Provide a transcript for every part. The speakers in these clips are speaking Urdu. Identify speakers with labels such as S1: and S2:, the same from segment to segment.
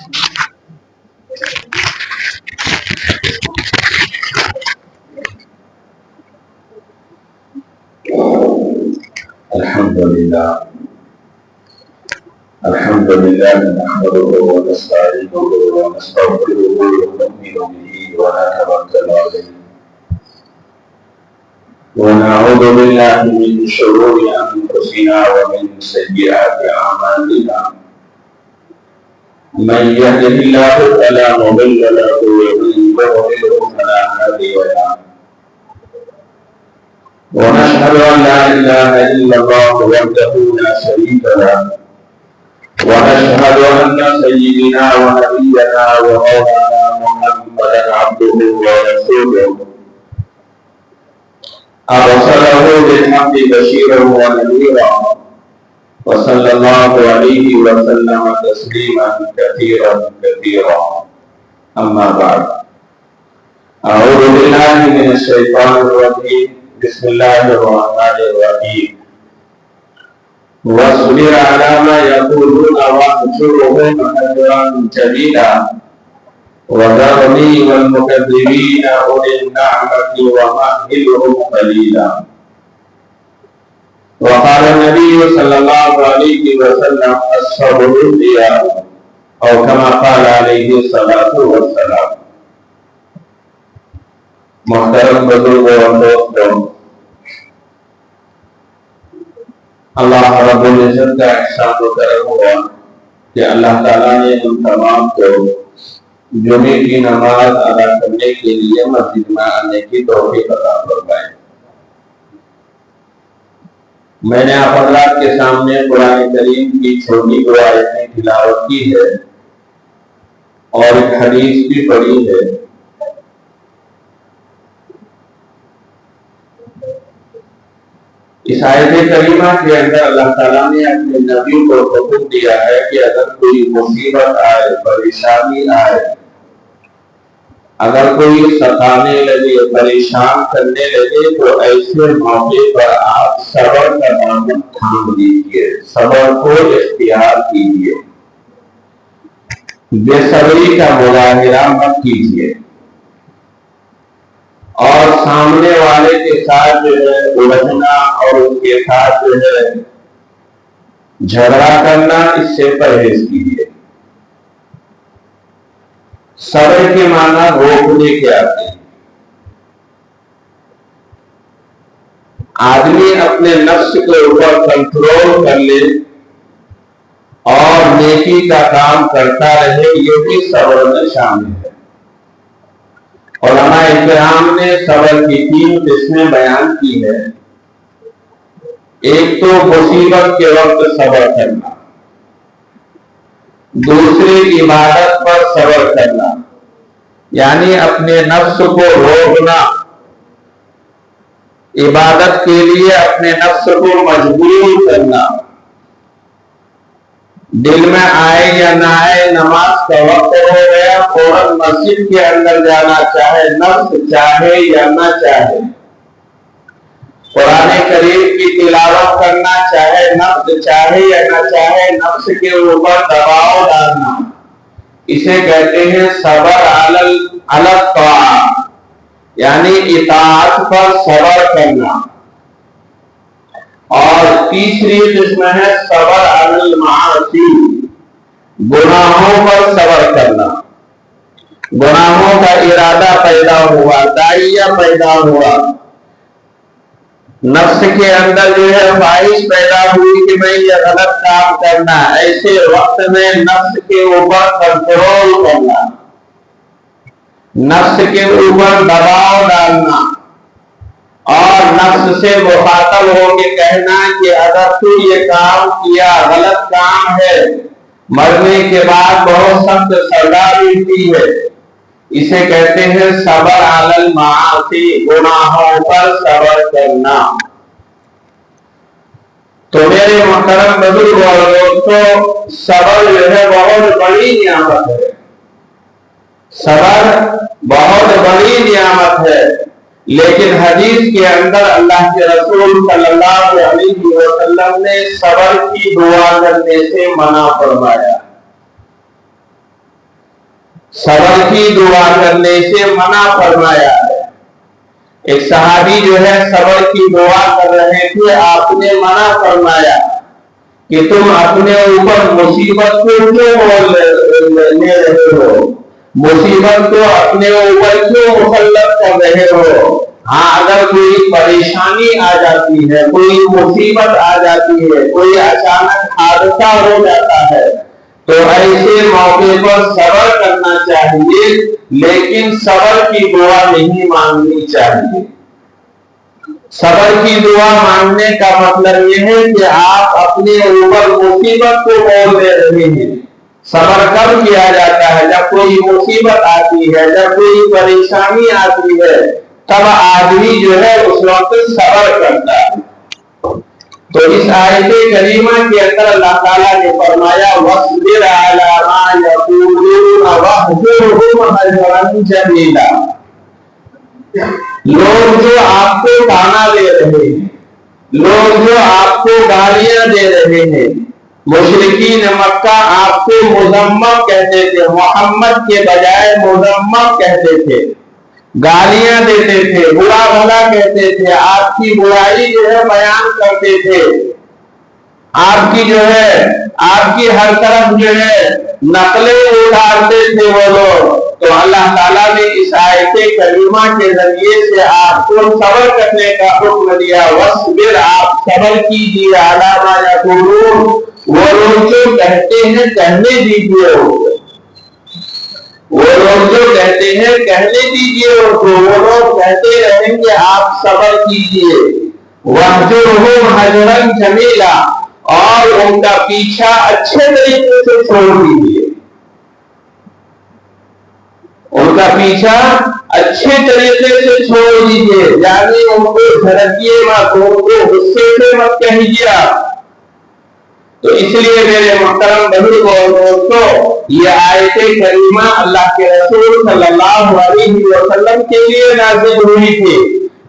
S1: الحمد لله نحمده ونستعينه ونستغفره ونؤمن به ونتوكل عليه ونعوذ بالله من شرور انفسنا ومن سيئات اعمالنا من يهده الله فلا مضل له ومن يضلل فلا هادي له ونشهد ان لا اله الا الله وحده لا شريك له ونشهد ان سيدنا ونبينا ومولانا محمدا عبده ورسوله ارسله بالحق بشيرا ونذيرا وصلى الله عليه وسلم تسليما كثيرا كثيرا اما بعد اعوذ بالله من الشيطان الرجيم بسم الله الرحمن الرحيم واصبر على ما يقولون واهجرهم هجرا جميلا وذرني والمكذبين اولي النعمه ومهلهم قليلا. وقال النبي صلى الله عليه وسلم الصبر ضياء او كما قال عليه الصلاه والسلام. محترم بزرگوں اور دوستوں، اللہ رب العزت کا احسان و کرم ہوا کہ اللہ تعالیٰ نے ہم تمام کو جمعے کی نماز ادا کرنے کے لیے مسجد میں آنے کی توفیق عطا فرمائے۔ میں نے آپ حضرات کے سامنے قرآن کریم کی چھوٹی دو آیتیں تلاوت کی ہے اور ایک حدیث بھی پڑھی ہے۔ اس آیت کریمہ کے اندر اللہ تعالیٰ نے اپنے نبی کو حکم دیا ہے کہ اگر کوئی مصیبت آئے، پریشانی آئے، اگر کوئی ستانے لگے، پریشان کرنے لگے، تو ایسے موقع پر آپ صبر کا دامن تھام لیجیے، صبر کو اختیار کیجیے، بے صبری کا مظاہرہ مت کیجیے، اور سامنے والے کے ساتھ جو ہے الجھنا اور اس کے ساتھ جو ہے جھگڑا کرنا، اس سے پرہیز کیجیے۔ صبر کے معنی روکنے کے آتے ہیں۔ آدمی اپنے نفس کے اوپر کنٹرول کر لے اور نیکی کا کام کرتا رہے، یہ بھی صبر میں شامل ہے۔ علماء کرام نے صبر کی 3 قسمیں بیان کی ہے۔ ایک تو مصیبت کے وقت صبر کرنا، دوسری عبادت پر صبر کرنا، یعنی اپنے نفس کو روکنا، عبادت کے لیے اپنے نفس کو مجبور کرنا، دل میں آئے یا نہ آئے نماز کا وقت ہو گیا فوراً مسجد کے اندر جانا، چاہے نفس چاہے یا نہ چاہے، قرآن کریم کی تلاوت کرنا، چاہے نفس چاہے یا نہ چاہے، نفس کے اوپر دباؤ ڈالنا، اسے کہتے ہیں صبر علی الطاعہ، یعنی اطاعت پر صبر کرنا۔ اور تیسری قسم ہے صبر علی المعاصی، گناہوں پر صبر کرنا۔ گناہوں کا ارادہ پیدا ہوا، داعیہ پیدا ہوا، نفس کے اندر جو ہے خواہش پیدا ہوئی کہ میں یہ غلط کام کرنا، ایسے وقت میں نفس کے اوپر کنٹرول کرنا، نفس کے اوپر دباؤ ڈالنا، اور نفس سے مخاطب ہو کے کہنا کہ اگر تو یہ کام کیا غلط کام ہے، مرنے کے بعد بہت سخت سزا ملتی ہے، اسے کہتے ہیں صبر علی المعاصی، گناہوں پر صبر کرنا۔ تو میرے محترم بزرگ اور دوستوں، صبر جو ہے بہت بڑی نعمت ہے، صبر بہت بڑی نعمت ہے، لیکن حدیث کے اندر اللہ کے رسول صلی اللہ علیہ وسلم نے صبر کی دعا کرنے سے منع فرمایا۔ صبر کی دعا کرنے سے منع فرمایا ہے۔ ایک صحابی جو ہے صبر کی دعا کر رہے تھے، آپ نے منع فرمایا کہ تم اپنے اوپر مصیبت کو کیوں لے رہے ہو، مصیبت کو اپنے اوپر کیوں مسلط کر رہے ہو۔ ہاں، اگر کوئی پریشانی آ جاتی ہے، کوئی مصیبت آ جاتی ہے، کوئی اچانک حادثہ ہو جاتا ہے، تو ایسے موقع پر صبر کرنا چاہیے، لیکن صبر کی دعا نہیں مانگنی چاہیے۔ صبر کی دعا مانگنے کا مطلب یہ ہے کہ آپ اپنے اوپر مصیبت کو مول دے رہے ہیں۔ صبر کب کیا جاتا ہے؟ جب کوئی مصیبت آتی ہے، جب کوئی پریشانی آتی ہے، تب آدمی جو ہے اس وقت صبر کرتا ہے۔ تو اس آیت کریمہ کے اندر اللہ تعالیٰ نے فرمایا وَاصْبِرْ عَلَىٰ مَا يَقُولُونَ وَاهْجُرْهُمْ هَجْرًا جَمِيلًا۔ لوگ جو آپ کو تانا دے رہے ہیں، لوگ جو آپ کو گالیاں دے رہے ہیں، مشرکین مکہ آپ کو مذمم کہتے تھے، محمد کے بجائے مذمم کہتے تھے، گالیاں دیتے تھے، برا بھلا کہتے تھے، آپ کی برائی جو ہے بیان کرتے تھے، آپ کی جو ہے آپ کی ہر طرف جو ہے نقلیں اٹھاتے تھے وہ لوگ۔ تو اللہ تعالیٰ نے اس آیت کریمہ کے ذریعے سے آپ کو صبر کرنے کا حکم دیا۔ وَاصْبِرْ، آپ صبر کیجیے، عَلَىٰ مَا يَقُولُونَ، وہ لوگ جو کہتے ہیں کہنے دیجیے، وہ لوگ جو کہتے ہیں کہنے دیجیے، وہ لوگ کہتے رہیں گے، آپ صبر کیجیے۔ وَاهْجُرْهُمْ هَجْرًا جَمِيلًا، اور ان کا پیچھا اچھے طریقے سے چھوڑ دیجیے، ان کا پیچھا اچھے طریقے سے چھوڑ دیجیے، یعنی ان کو جھڑکیے مت، ان کو غصے سے مت کہیے۔ تو اس لیے میرے محترم بزرگوں اور دوستوں، یہ آیت کریمہ اللہ کے رسول صلی اللہ علیہ وسلم کے لیے نازل ہوئی تھی،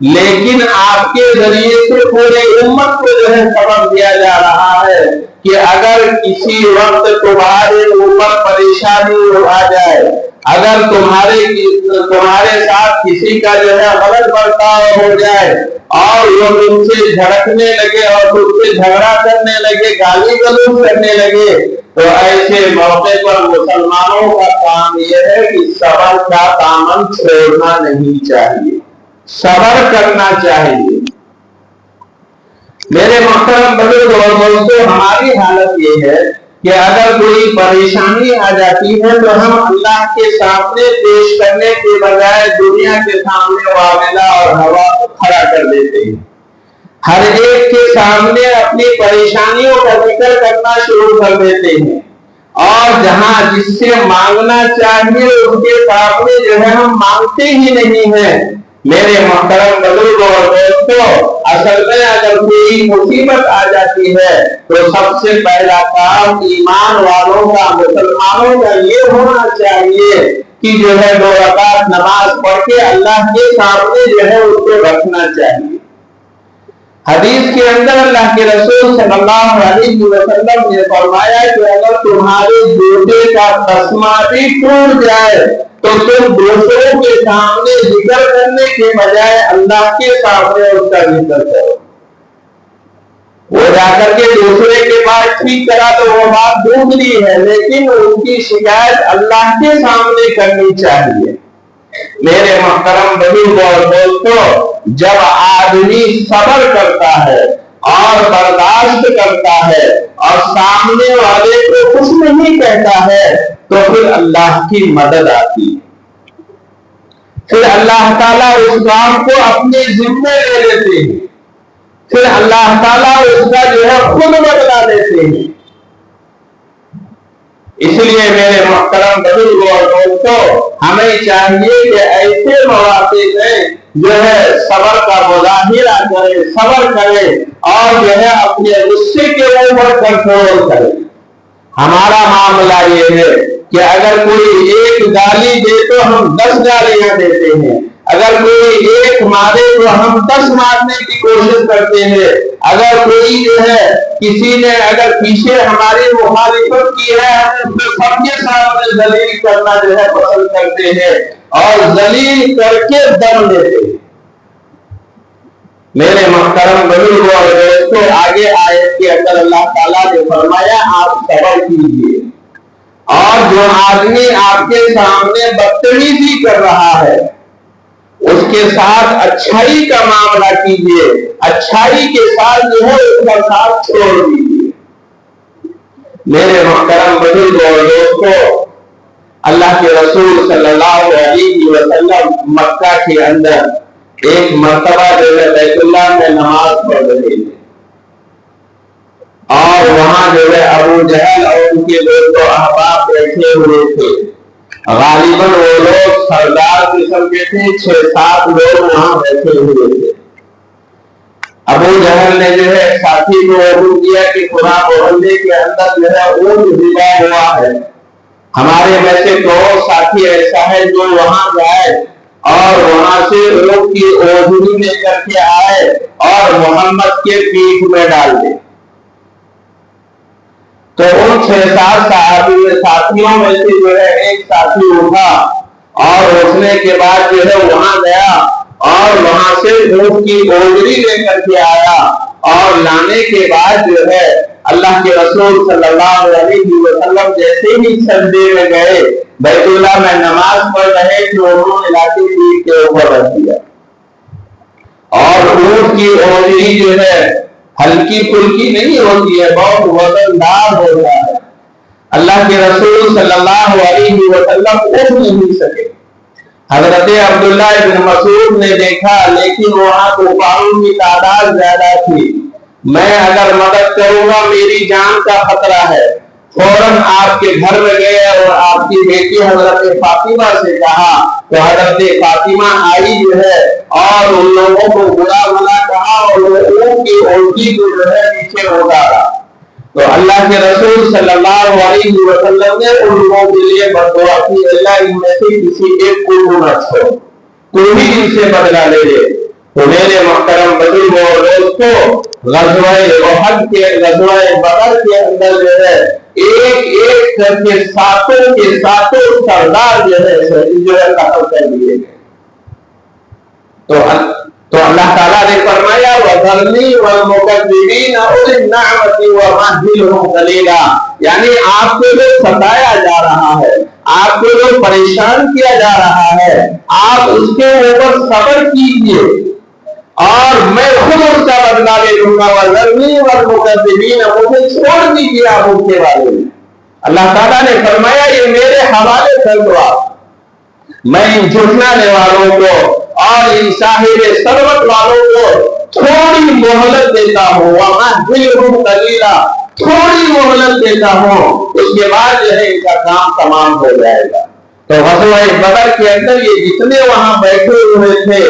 S1: لیکن آپ کے ذریعے سے پورے امت کو جو ہے سبق دیا جا رہا ہے کہ اگر کسی وقت تمہارے اوپر پریشانی آ جائے، اگر تمہارے ساتھ کسی کا جو ہے غلط برتاؤ ہو جائے اور وہ تم سے جھڑکنے لگے اور تم سے جھگڑا کرنے لگے، گالی گلوچ کرنے لگے، تو ایسے موقع پر مسلمانوں کا کام یہ ہے کہ صبر کا دامن چھوڑنا نہیں چاہیے، صبر کرنا چاہیے۔ میرے محترم بزرگ اور دوستوں، ہماری حالت یہ ہے کہ اگر کوئی پریشانی آ جاتی ہے تو ہم اللہ کے سامنے پیش کرنے کے بجائے دنیا کے سامنے واویلا اور ہوا کو کھڑا کر دیتے ہیں، ہر ایک کے سامنے اپنی پریشانیوں کا ذکر کرنا شروع کر دیتے ہیں، اور جہاں جس سے مانگنا چاہیے اس کے سامنے جو ہے ہم مانگتے ہی نہیں ہیں۔ میرے محترم بزرگوں اور دوستوں، اصل میں اگر کوئی مصیبت آ جاتی ہے تو سب سے پہلا کام ایمان والوں کا، مسلمانوں کا یہ ہونا چاہیے کہ جو ہے 2 رکعت نماز پڑھ کے اللہ کے سامنے جو ہے اس کو رکھنا چاہیے۔ حدیث کے اندر اللہ کے رسول صلی اللہ علیہ وسلم نے فرمایا کہ اگر تمہارے جوتے کا تسمہ بھی ٹوٹ جائے تو تم دوسروں کے سامنے ذکر کرنے کے بجائے اللہ کے سامنے اس کا ذکر کرو۔ وہ جا کر کے دوسرے کے پاس ٹھیک کرا تو وہ بات دوسری ہے، لیکن ان کی شکایت اللہ کے سامنے کرنی چاہیے۔ میرے محترم بزرگوں اور دوستوں، جب آدمی صبر کرتا ہے اور برداشت کرتا ہے اور سامنے والے کو کچھ نہیں کہتا ہے تو پھر اللہ کی مدد آتی ہے، پھر اللہ تعالیٰ اس کام کو اپنے ذمے لے لیتے ہیں، پھر اللہ تعالیٰ اس کا جو ہے خود بدلا دیتے ہیں۔ اس لیے میرے محترم بزرگوں اور دوستوں، ہمیں چاہیے کہ ایسے مواقع میں جو ہے صبر کا مظاہرہ کرے، صبر کرے اور جو ہے اپنے غصے کے اوپر کنٹرول کرے۔ ہمارا معاملہ یہ ہے کہ اگر کوئی ایک گالی دے تو ہم 10 گالیاں دیتے ہیں، اگر کوئی ایک مارے تو ہم 10 مارنے کی کوشش کرتے ہیں، اگر کوئی جو ہے کسی نے اگر پیچھے ہماری مخالفت کی ہے ہم سب کے سامنے ذلیل کرنا جو ہے پسند کرتے ہیں اور ذلیل کر کے دم لیتے ہیں۔ میرے محترم بزرگوں اور دوستوں، آگے آیت کے اندر اللہ تعالیٰ نے فرمایا آپ صبر کیجیے، اور جو آدمی آپ کے سامنے بدتمیزی کر رہا ہے اس کے ساتھ اچھائی کا معاملہ کیجیے، اچھائی کے ساتھ جو ہے اس کا ساتھ چھوڑ دیجیے۔ میرے محترم بزرگوں اور دوستوں، اللہ کے رسول صلی اللہ علیہ وسلم مکہ کے اندر ایک مرتبہ جو ہے بیت اللہ میں نماز پڑھ رہے تھے، اور وہاں جو ہے ابو جہل اور ان کے دوست و احباب بیٹھے ہوئے تھے۔ غالباً وہ لوگ سردار قسم کے تھے، 6-7 لوگ وہاں بیٹھے ہوئے تھے۔ ابو جہل نے جو ہے ساتھی کو حکم دیا کہ فلاں محلے کے اندر جو ہے اونٹ ذبح ہوا ہے، ہمارے میں سے کوئی ساتھی ایسا ہے جو وہاں جائے اور وہاں سے اونٹ کی اوزری لے کر کے آئے اور محمد کے پیٹھ میں ڈال دے۔ تو ان 6-7 ساتھیوں میں سے جو ہے ایک ساتھی اٹھا اور اٹھنے کے بعد جو ہے وہاں گیا اور وہاں سے اونٹ کی اوزری لے کر کے آیا، اور لانے کے بعد جو ہے اللہ کے رسول صلی اللہ علیہ وسلم جیسے ہی سجدے میں گئے، بیت اللہ میں نماز پڑھ رہے تھے، انہوں نے لاٹھی پیٹ کے اوپر رکھ دیا، اور اونٹ کی اوزری جو ہے ہلکی پھلکی نہیں ہوتی ہے، بہت وزندار ہوتا ہے۔ اللہ کے رسول صلی اللہ علیہ وسلم اٹھ نہیں سکے۔ حضرت عبداللہ بن مسعود نے دیکھا لیکن وہاں کفاروں کی تعداد زیادہ تھی، میں اگر مدد کروں گا میری جان کا خطرہ ہے، فوراً آپ کے گھر میں گئے اور آپ کی بیٹی حضرت فاطمہ سے کہا، تو حضرت فاطمہ آئی جو ہے اور ان لوگوں کو برا بھلا کہا اور ان کی اونٹی کو جو ہے نیچے اتارا۔ تو اللہ کے رسول صلی اللہ علیہ وسلم نے ان لوگوں کے لیے بد دعا کی، اللہ ان میں سے کسی ایک کو نہ چھوڑ، کوئی بھی ان سے بدلہ لے لے۔ تو میرے محترم بزرگوں اور دوستوں، غزوہ احد کے غزوہ بدر کے اندر جو ہے ایک ایک کر کے ساتوں سردار جو ہے قتل کر دیے گئے۔ تو اللہ تعالیٰ نے فرمایا وَذَرْنِي وَالْمُكَذِّبِينَ أُولِي النَّعْمَةِ وَمَهِّلْهُمْ قَلِيلًا، یعنی آپ کو جو ستایا جا رہا ہے، آپ کو جو پریشان کیا جا رہا ہے، آپ اس کے اوپر صبر کیجئے اور میں خود اس کا بدلہ لے لوں گا۔ وَذَرْنِي وَالْمُكَذِّبِينَ، مجھے چھوڑ دیجئے آپ ان کے بارے میں۔ اللہ تعالیٰ نے فرمایا یہ میرے حوالے کر دو، میں ان جھٹلانے والوں کو اور ان صاحب ثروت والوں کو تھوڑی مہلت دیتا ہوں، وَمَهِّلْهُمْ قَلِيلًا، تھوڑی مہلت دیتا ہوں، اس کے بعد جو ہے ان کا کام تمام ہو جائے گا۔ تو غزوہ بدر کے اندر یہ جتنے وہاں بیٹھے ہوئے تھے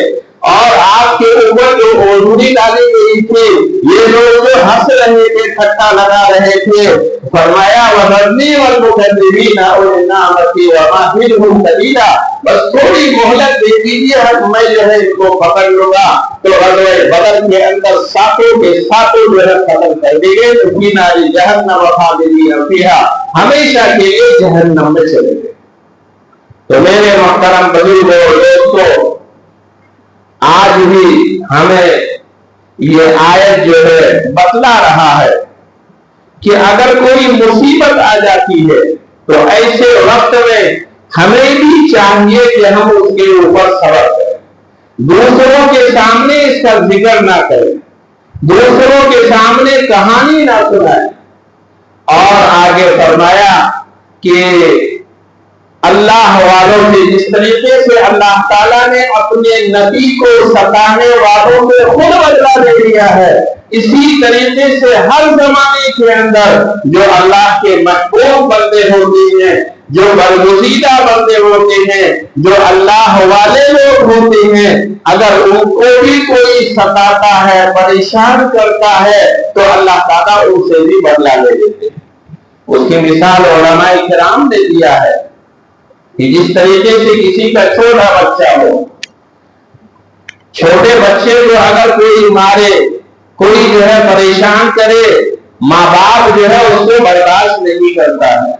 S1: اور آپ کے اوپر جو اوزری ڈالی گئی تھی، یہ لوگ جو ہنس رہے تھے، ٹھٹا لگا رہے تھے، فرمایا وَذَرْنِي وَالْمُكَذِّبِينَ أُولِي النَّعْمَةِ وَمَهِّلْهُمْ قَلِيلًا، بس تھوڑی مہلت دے دیجیے، میں جو ہے ان کو پکڑ لوں گا۔ تو غزوہ بدر کے اندر ساتوں کے ساتوں جو ہے قتل کر دیے، تو فی نار جہنم خالدین فیہا، ہمیشہ کے لیے جہنم میں چلے گئے۔ تو میرے محترم بزرگوں اور دوستوں، آج بھی ہمیں یہ آیت جو ہے بتلا رہا ہے کہ اگر کوئی مصیبت آ جاتی ہے تو ایسے وقت میں ہمیں بھی چاہیے کہ ہم اس کے اوپر صبر کریں، دوسروں کے سامنے اس کا ذکر نہ کریں، دوسروں کے سامنے کہانی نہ سنائیں۔ اور آگے فرمایا کہ اللہ والوں سے جس طریقے سے اللہ تعالیٰ نے اپنے نبی کو ستانے والوں سے خود بدلہ لے لیا ہے، اسی طریقے سے ہر زمانے کے اندر جو اللہ کے محبوب بندے ہوتے ہیں، جو برگزیدہ بندے ہوتے ہیں، جو اللہ والے لوگ ہوتے ہیں، اگر ان کو بھی کوئی ستاتا ہے، پریشان کرتا ہے، تو اللہ تعالیٰ ان سے بھی بدلہ لے لیتے ہیں۔ اس کی مثال علماء کرام نے دیا ہے کہ جس طریقے سے کسی کا چھوٹا بچہ ہو چھوٹے بچے کو اگر کوئی مارے، کوئی جو ہے پریشان کرے، ماں باپ جو ہے اس کو برداشت نہیں کرتا ہے۔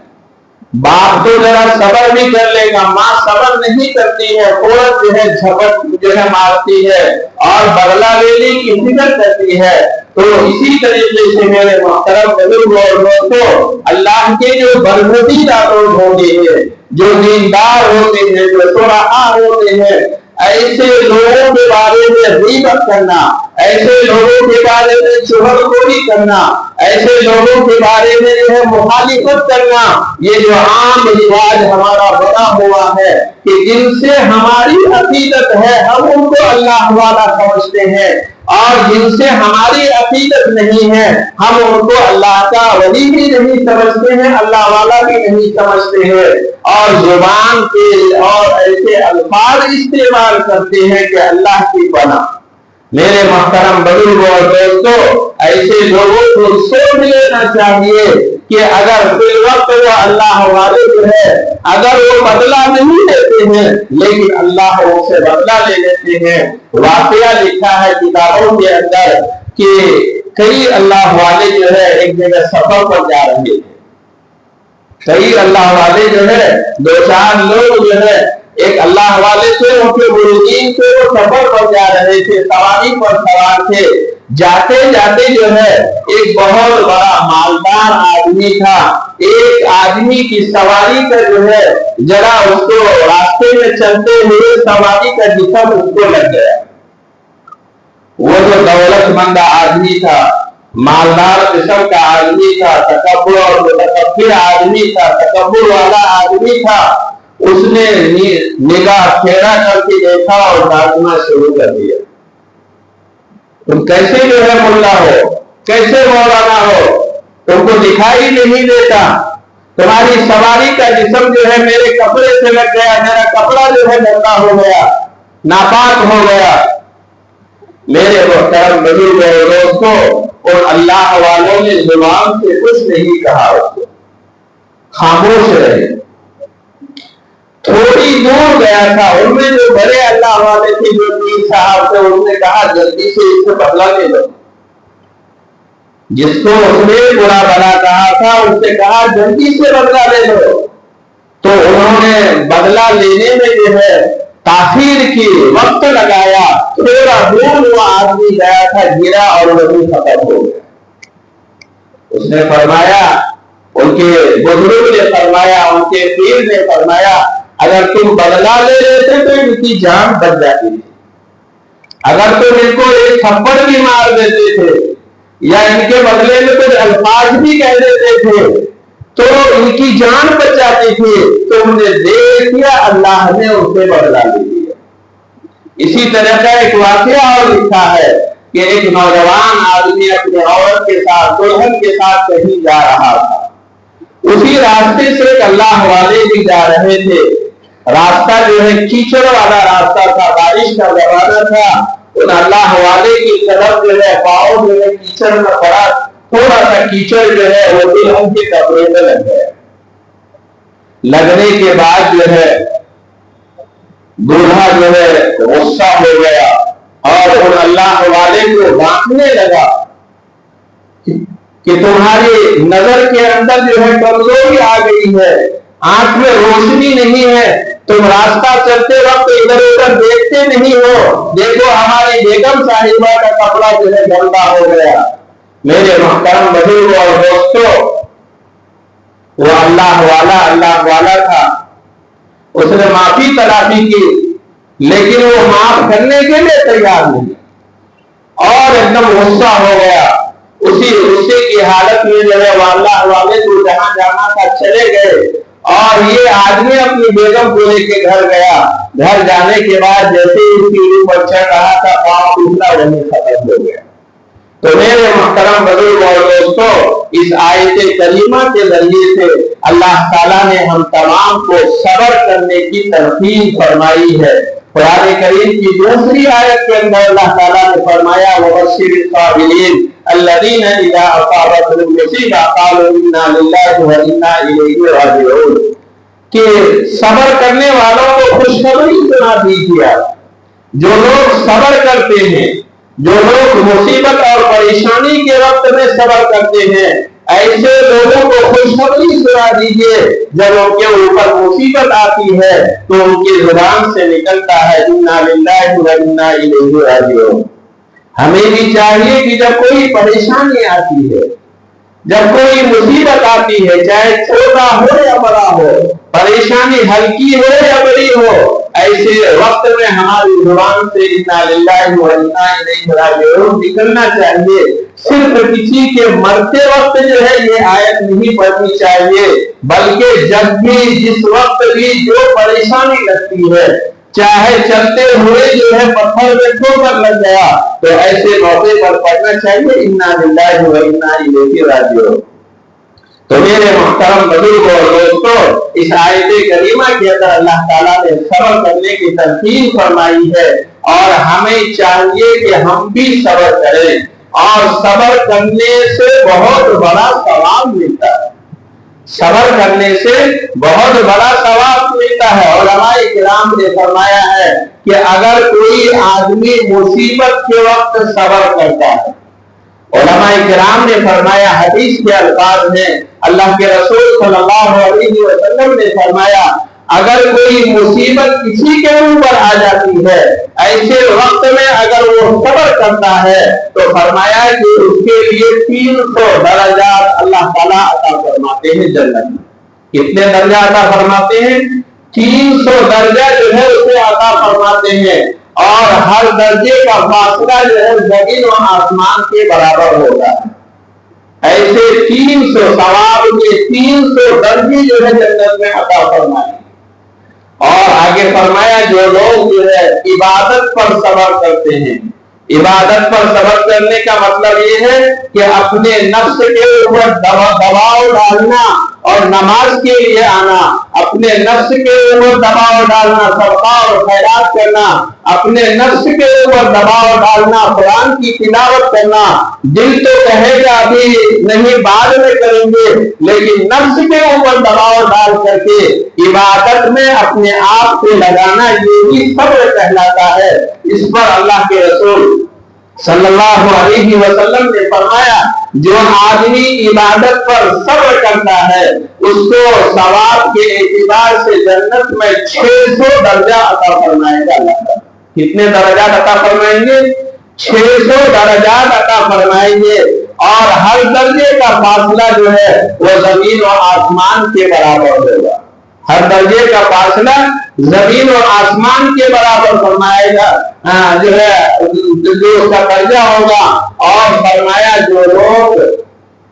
S1: باپ تو ذرا صبر بھی کر لے گا، ماں صبر نہیں کرتی ہے، عورت جو ہے جھپٹ جو ہے مارتی ہے اور بدلہ لینے کی فکر کرتی ہے۔ تو اسی طریقے سے میرے محترم بزرگ اور دوستو، اللہ کے جو برگزیدہ لوگ ہوتے ہیں، جو دیندار ہوتے ہیں، جو صلحاء ہوتے ہیں، ایسے لوگوں کے بارے میں غیبت کرنا، ایسے لوگوں کے بارے میں چغلخوری کرنا، ایسے لوگوں کے بارے میں جو ہے مخالفت کرنا، یہ جو عام رواج ہمارا بنا ہوا ہے کہ جن سے ہماری عقیدت ہے ہم ان کو اللہ والا سمجھتے ہیں، اور جن سے ہماری عقیدت نہیں ہے ہم ان کو اللہ کا ولی بھی نہیں سمجھتے ہیں، اللہ والا بھی نہیں سمجھتے ہیں، اور زبان کے اور ایسے الفاظ استعمال کرتے ہیں کہ اللہ کی پناہ۔ میرے محترم بزرگ اور دوستو، ایسے لوگوں کو سوچ لینا چاہیے کہ اگر فی الوقت وہ اللہ والے جو ہے اگر وہ بدلہ نہیں لیتے ہیں لیکن اللہ ان سے بدلہ لے لیتے ہیں۔ واقعہ لکھا ہے کتابوں کے اندر کہ کئی اللہ والے جو ہے ایک جگہ سفر پر جا رہے تھے، کئی اللہ والے جو ہے دو چار لوگ جو ہے ایک اللہ والے تھے، ان کے مریدین تھے، وہ سفر پر جا رہے تھے، سواری پر سوار تھے۔ جاتے جاتے جو ہے ایک بہت بڑا مالدار آدمی تھا، ایک آدمی کی سواری کا جو ہے ذرا اس کو راستے میں چلتے ہوئے سواری کا جسم اس کو لگ گیا۔ وہ جو دولت مند آدمی تھا، مالدار قسم کا آدمی تھا، تکبر اور متکبر آدمی تھا، تکبر والا آدمی تھا، اس نے نگاہ پھیرا کر کے دیکھا اور ڈانٹنا شروع کر دیا۔ تم کیسے جو ہے ملا ہو، کیسے مولانا ہو، تم کو دکھائی نہیں دیتا، تمہاری سواری کا جسم جو ہے میرے کپڑے سے لگ گیا، میرا کپڑا جو ہے گندا ہو گیا، ناپاک ہو گیا۔ میرے محترم بزرگ اور دوستو، اور اللہ والوں نے زبان سے کچھ نہیں کہا، خاموش رہے۔ تھوڑی دور گیا تھا، ان میں جو بڑے اللہ والے تھے، جو پیر صاحب تھے، انہوں نے کہا جلدی سے اس سے بدلہ لے لو۔ جس کو اس نے برا بھلا کہا تھا اس سے کہا جلدی سے بدلہ لے لو۔ تو انہوں نے بدلہ لینے میں جو ہے تاخیر کی، وقت لگایا، تھوڑا دور وہ آدمی گیا تھا، گرا اور وہی ختم ہو گیا۔ اس نے فرمایا، ان کے بزرگ نے فرمایا، ان کے پیر نے فرمایا، اگر تم بدلہ لے لیتے تو ان کی جان بچ جاتی تھی، اگر تم ان کو ایک تھپڑ بھی مار دیتے تھے یا ان کے بدلے میں کچھ الفاظ بھی کہہ دیتے تھے تو ان کی جان بچ جاتی تھی۔ تم نے دیکھ لیا اللہ نے ان سے بدلہ لے لیا۔ اسی طرح کا ایک واقعہ اور لکھا ہے کہ ایک نوجوان آدمی اپنے عورت کے ساتھ، دلہن کے ساتھ کہیں جا رہا تھا، اسی راستے سے ایک اللہ والے بھی جا رہے تھے۔ راستہ جو ہے کیچڑ والا راستہ تھا، بارش کا زمانہ تھا، ان اللہ والے کی طرف جو ہے پاؤں جو ہے کیچڑ میں پڑا، تھوڑا سا کیچڑ جو ہے وہ دلہن کے کپڑے میں لگ گیا۔ لگنے کے بعد جو ہے دولہا جو ہے غصہ ہو گیا اور ان اللہ والے کو ڈانٹنے لگا کہ تمہاری نظر کے اندر جو ہے کمزوری آ گئی ہے، آنکھ میں روشنی نہیں ہے، تم راستہ چلتے وقت ادھر ادھر دیکھتے نہیں ہو، دیکھو ہماری بیگم صاحبہ کا کپڑا جو ہے گندا ہو گیا۔ میرے محترم بزرگ اور دوستو، وہ اللہ والا تھا، اس نے معافی تلافی کی لیکن وہ معاف کرنے کے لیے تیار نہیں اور ایک دم غصہ ہو گیا۔ اسی غصے کی حالت میں جو ہے وہ اللہ والے کو جہاں جانا تھا چلے گئے، اور یہ آدمی اپنی بیگم کو لے کے گھر گیا۔ گھر جانے کے بعد جیسے ہی اس کی روح پر چڑھ رہا تھا پاؤں ٹوٹنا وہیں ختم ہو گیا۔ تو میرے محترم بزرگ اور دوستو، اس آیت کریمہ کے ذریعے سے اللہ تعالیٰ نے ہم تمام کو صبر کرنے کی تلقین فرمائی ہے۔ قرآن کریم کی دوسری آیت کے اندر اللہ تعالیٰ نے فرمایا وَبَشِّرِ الصَّابِرِينَ الَّذِينَ إِذَا أَصَابَتْهُمْ مُصِیبَةٌ قَالُوا إِنَّا لِلَّهِ وَإِنَّا إِلَیْهِ رَاجِعُونَ، کہ صبر کرنے والوں کو خوشخبری سنا دیجیے جو لوگ صبر کرتے ہیں، جو لوگ مصیبت اور پریشانی کے وقت میں صبر کرتے ہیں، ایسے لوگوں کو خوشخبری سنا دیجئے جب ان کے اوپر مصیبت آتی ہے تو ان کی زبان سے نکلتا ہے انا للہ و انا الیہ راجعون۔ ہمیں بھی چاہیے کہ جب کوئی پریشانی آتی ہے، جب کوئی مصیبت آتی ہے، چاہے چھوٹا ہو یا بڑا ہو، پریشانی ہلکی ہو یا بڑی ہو، ایسے وقت میں ہماری زبان سے انا للہ و انا الیہ راجعون نکلنا چاہیے۔ صرف کسی کے مرتے وقت جو ہے یہ آیت نہیں پڑھنی چاہیے، بلکہ جب بھی جس وقت بھی جو پریشانی لگتی ہے، چاہے چلتے ہوئے جو ہے پتھر میں ٹھوکر لگ گیا تو ایسے موقع پر پڑھنا چاہیے انا للہ و انا الیہ راجعون۔ تو میرے محترم بزرگوں اور دوستوں، اس آیت کریمہ کے اندر اللہ تعالیٰ نے صبر کرنے کی تلقین فرمائی ہے، اور ہمیں چاہیے کہ ہم بھی صبر کریں، اور صبر کرنے سے بہت بڑا ثواب ملتا ہے۔ صبر کرنے سے بہت بڑا ثواب ملتا ہے۔ علماء کرام نے فرمایا ہے کہ اگر کوئی آدمی مصیبت کے وقت صبر کرتا ہے، علماء کرام نے فرمایا، حدیث کے الفاظ میں اللہ کے رسول صلی اللہ علیہ وسلم نے فرمایا، اگر کوئی مصیبت کسی کے اوپر آ جاتی ہے، ایسے وقت میں اگر وہ صبر کرتا ہے تو فرمایا کہ اس کے لیے 300 درجات اللہ تعالیٰ عطا فرماتے ہیں جنت میں۔ کتنے درجہ عطا فرماتے ہیں؟ 300 درجہ جو ہے اسے عطا فرماتے ہیں، اور ہر درجے کا فاصلہ جو ہے زمین و آسمان کے برابر ہوتا ہے۔ ایسے 300 ثواب کے 300 درجے جو ہے جنت میں عطا فرمائے۔ اور آگے فرمایا جو لوگ جو ہے عبادت پر صبر کرتے ہیں، عبادت پر صبر کرنے کا مطلب یہ ہے کہ اپنے نفس کے اوپر دباؤ ڈالنا اور نماز کے لیے آنا، اپنے نفس کے اوپر دباؤ ڈالنا، صدقہ اور خیرات کرنا، اپنے نفس کے اوپر دباؤ ڈالنا، قرآن کی تلاوت کرنا۔ دل تو کہے گا ابھی نہیں، بعد میں کریں گے، لیکن نفس کے اوپر دباؤ ڈال کر کے عبادت میں اپنے آپ کو لگانا، یہ بھی صبر کہلاتا ہے۔ اس پر اللہ کے رسول صلی اللہ علیہ وسلم نے فرمایا، جو آدمی عبادت پر صبر کرتا ہے اس کو ثواب کے اعتبار سے جنت میں 600 درجہ عطا فرمائے گا اللہ تعالیٰ۔ کتنے درجات عطا فرمائیں گے؟ 600 درجات عطا فرمائیں گے، اور ہر درجے کا فاصلہ جو ہے وہ زمین و آسمان کے برابر ہوگا۔ ہر درجے کا فاصلہ زمین و آسمان کے برابر فرمائے گا جو ہے جو اس کا درجہ ہوگا۔ اور فرمایا جو لوگ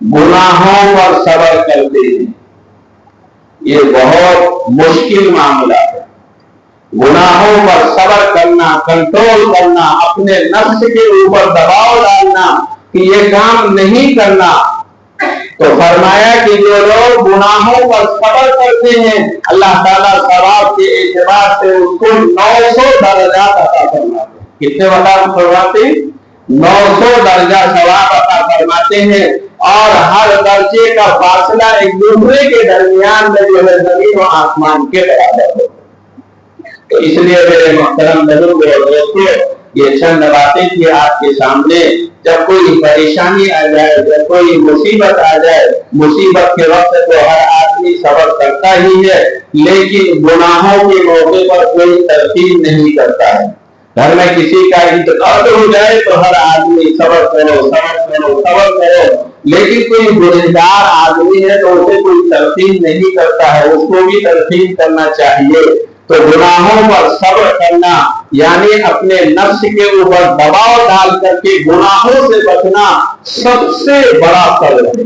S1: گناہوں پر صبر کرتے ہیں، یہ بہت مشکل معاملہ ہے۔ گناہوں پر صبر کرنا، کنٹرول کرنا، اپنے نفس کے اوپر دباؤ ڈالنا کہ یہ کام نہیں کرنا، تو فرمایا کہ جو لوگ گناہوں پر صبر کرتے ہیں اللہ تعالیٰ ثواب کے اعتبار سے اس کو 900 درجات عطا فرماتے ہیں۔ کتنے عطا فرماتے ہیں؟ 900 درجہ ثواب عطا فرماتے ہیں، اور ہر درجے کا فاصلہ ایک دوسرے کے درمیان میں جو ہے زمین و آسمان کے برابر ہو۔ تو اس لیے میرے محترم بزرگوں اور دوستوں، یہ چند باتیں تھی آپ کے سامنے۔ جب کوئی پریشانی آ جائے، جب کوئی مصیبت آ جائے، مصیبت کے وقت تو ہر آدمی صبر کرتا ہی ہے، لیکن گناہوں کے موقع پر کوئی ترتیب نہیں کرتا ہے۔ گھر میں کسی کا انتقال ہو جائے تو ہر آدمی صبر کرو، صبر کرو، صبر کرو، لیکن کوئی گنہگار آدمی ہے تو اسے کوئی ترتیب نہیں کرتا ہے، اس کو بھی ترتیب کرنا چاہیے۔ تو گناہوں پر صبر کرنا یعنی اپنے نفس کے اوپر دباؤ ڈال کر کے گناہوں سے بچنا سب سے بڑا صبر ہے۔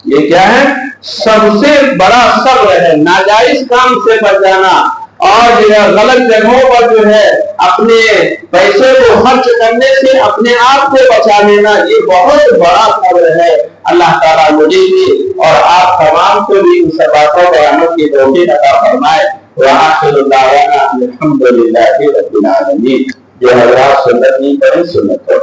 S1: یہ کیا ہے؟ سب سے بڑا صبر ہے۔ ناجائز کام سے بچ جانا، اور جو ہے غلط جگہوں پر جو ہے اپنے پیسے کو خرچ کرنے سے اپنے آپ کو بچا لینا، یہ بہت بڑا صبر ہے۔ اللہ تعالیٰ مجھے بھی اور آپ تمام کو بھی ان سب باتوں پر عمل کی توفیق عطا فرمائے۔ وآخر دعوانا الحمدللہ رب العالمین۔ جو حضرات سنت نہیں کریں سنت کریں۔